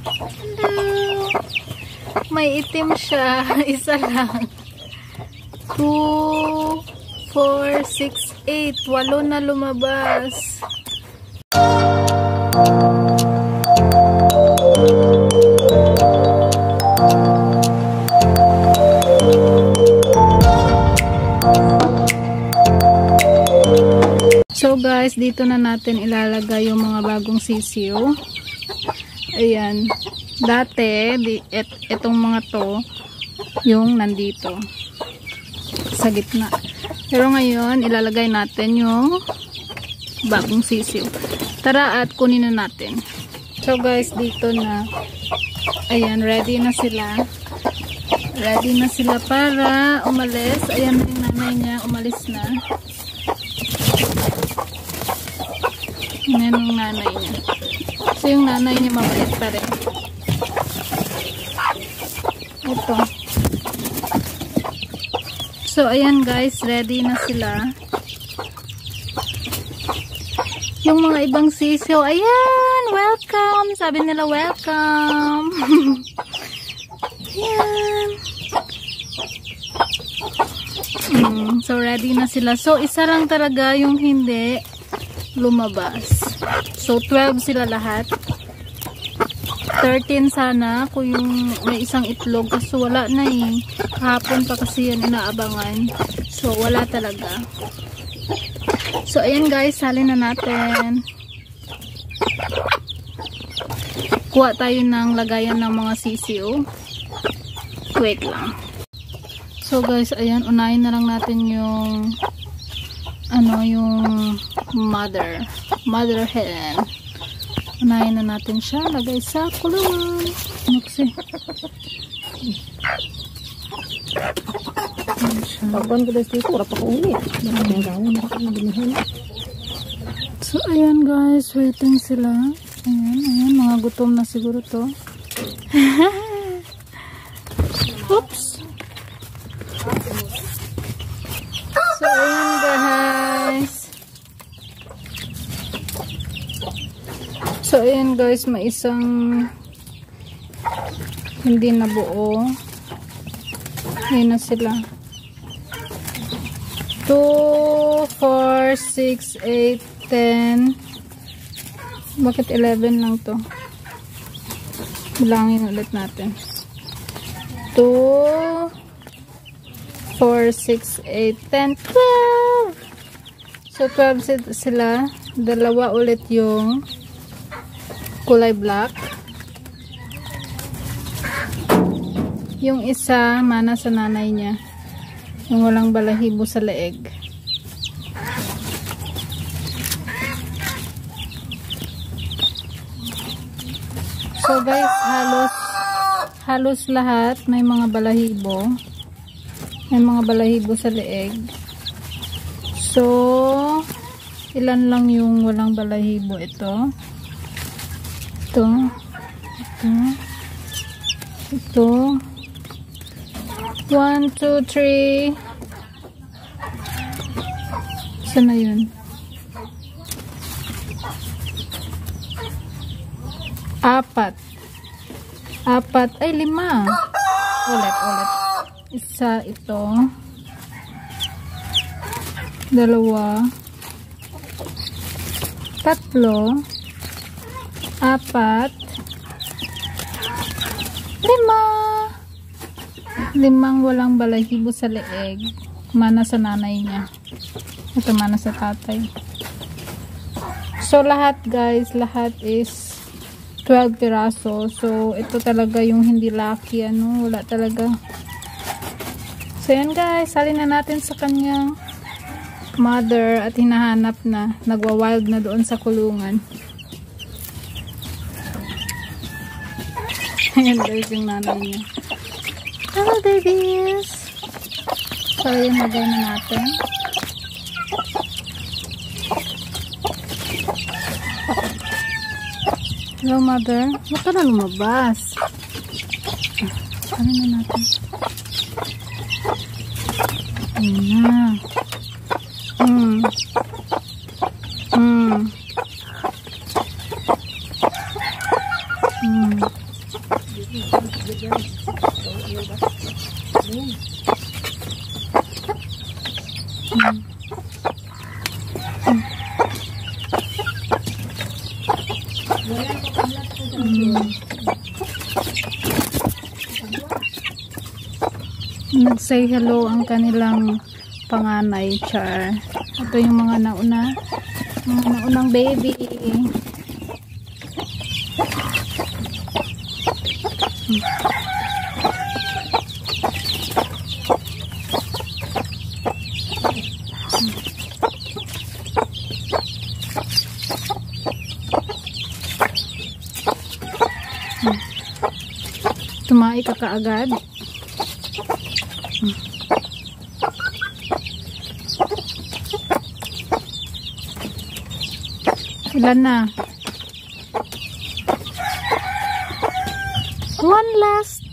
Hello! May itim siya. Isa lang. 2, 4, 6, 8. 8 na lumabas. So guys, dito na natin ilalagay yung mga bagong sisiyo. Ayan. Dati, itong mga to, yung nandito. Sa gitna. Pero ngayon, ilalagay natin yung bagong sisiyo. Tara at kunin na natin. So guys, dito na. Ayan, ready na sila. Ready na sila para umalis. Ayan na yung nanay niya, umalis na. Ayan yung nanay niya. So yung nanay niya mabait pa rin. Ito. So ayan guys, ready na sila. Yung mga ibang sisiyo, ayan, welcome. Sabi nila welcome. Ayan. So ready na sila. So isa lang talaga yung hindi lumabas. So 12 sila lahat. 13 sana kung yung may isang itlog, kasi wala na eh. Kahapon pa kasi yan inaabangan. So wala talaga. So ayan guys, salin na natin. Kuha tayo ng lagayan ng mga sisiyo. Wait lang. So guys, ayan, unahin na lang natin yung yung mother hen. Unahin na natin siya, lagay sa kulungan. Nuksi. Pagkuhan ko dito, wala pa ko uli. So ayan guys, waiting sila. Ayan, mga gutom na siguro to. Oops. So ayan guys. So ayan guys, may isang hindi nabuo. Ayan na sila. 2, 4, 6, 8, 10. Bakit 11 lang to? Bilangin ulit natin. 2, 4, 6, 8, 10, 12. So 12 sila. Dalawa ulit yung kulay black. Yung isa mana sa nanay niya, yung walang balahibo sa leeg. So guys, halos lahat may mga balahibo. May mga balahibo sa leeg. So ilan lang yung walang balahibo? Ito 1, 2, 3. Saan na yun? 4. Ay 5. Ulit. Isa ito. 2. 3. 4. 5 walang balahibo sa leeg. Mana sa nanay niya. Ito mana sa tatay. So lahat guys, lahat is 12 piraso. So ito talaga yung hindi lucky, wala talaga. So yan guys, salin na natin sa kanyang mother at hinahanap na. Nagwa-wild na doon sa kulungan. Ayan guys yung nanay niya. Hello babies! So yun, lagay na natin. Hello mother. Huwag ka na lumabas. Ano na natin? Ayan na. Nag-say hello ang kanilang panganay, Char. Ito yung mga naunang baby. Tumai ka kaagad. Ilan na? One last.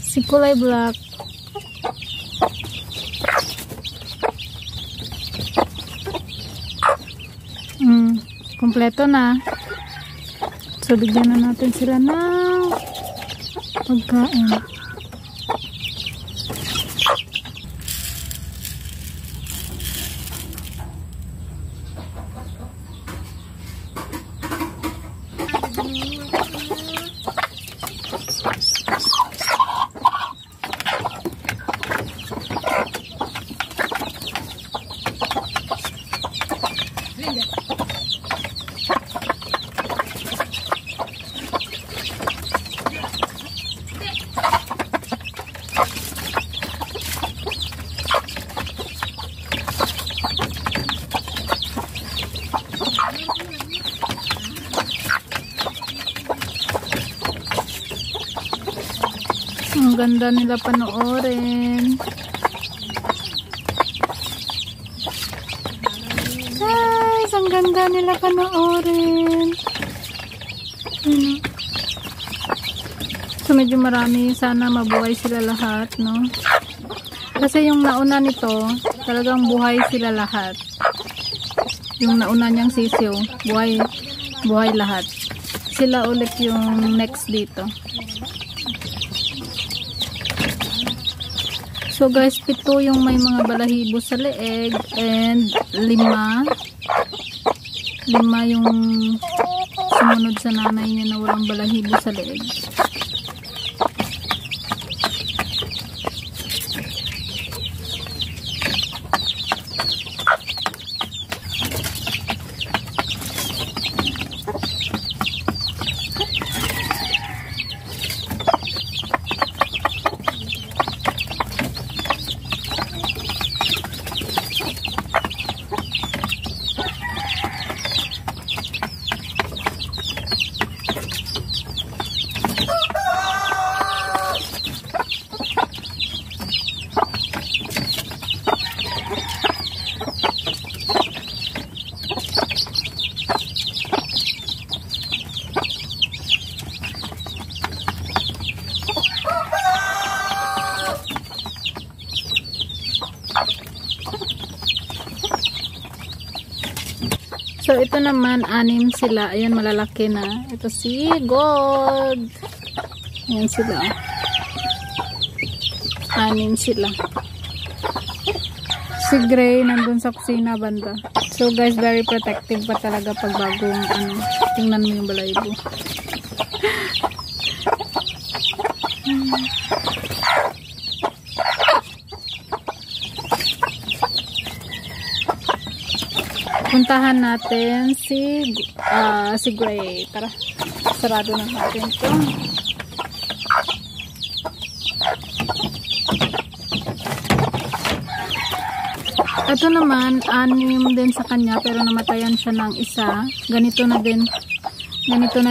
Si kulay black. Kompleto na. So, bigyan na natin sila ng pagkain. Ang ganda nila panoorin. Guys, ang ganda nila panoorin. So medyo marami, sana mabuhay sila lahat, no? Kasi yung nauna nito, talagang buhay sila lahat. Yung nauna niyang sisiw, buhay lahat. Sila ulit yung next dito. So guys, 7 yung may mga balahibo sa leeg and 5 yung sumunod sa nanay niya na walang balahibo sa leeg. So, ito naman, 6 sila. Ayan, malalaki na. Ito si Gold. Ayan sila. 6 sila. Si Gray, nandun sa kusina banda. So, guys, very protective pa talaga pag bagong, tingnan mo yung balayibo. Puntahan natin si Gray. Tara, sarado na natin ito. Ito naman, 6 din sa kanya, pero namatayan siya ng isa. Ganito na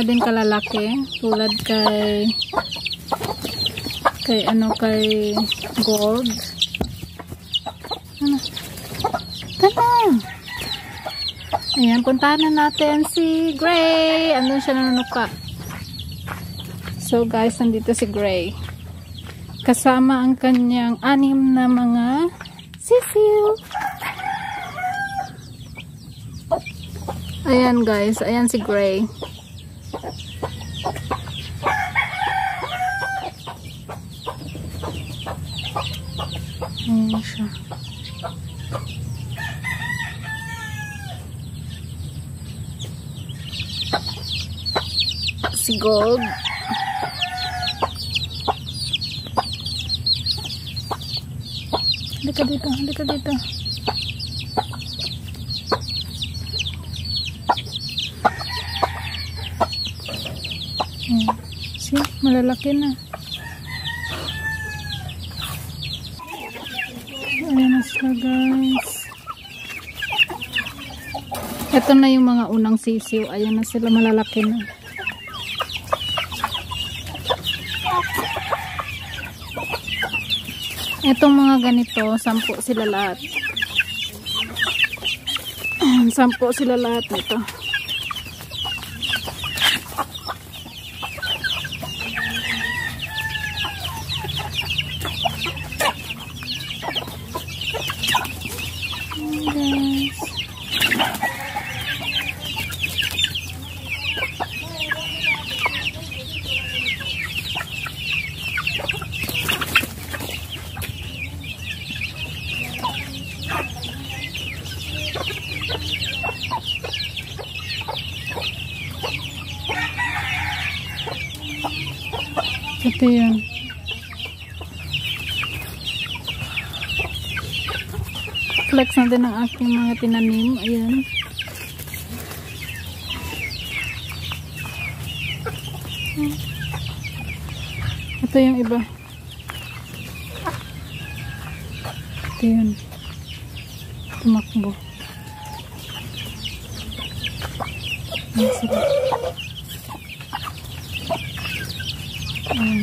din kalalaki, tulad kay Gold. Tara! Ayan, puntahan na natin si Gray. Andun siya nanunuka. So guys, nandito si Gray. Kasama ang kanyang 6 na mga sisiw. Ayan guys, ayan si Gray. na siya. Si Gold. Halika dito, halika dito. See, malalaki na. Ayan na sila, guys. Ito na yung mga unang sisiw. Ayan na sila, malalaki na. Itong mga ganito, 10 sila lahat. 10 sila lahat nito. Guys. Ito yun. Flex na din ang aking mga tinanim. Ayan. Ito yung iba. Ito yun. Tumakbo. Ayan sila. Ayan.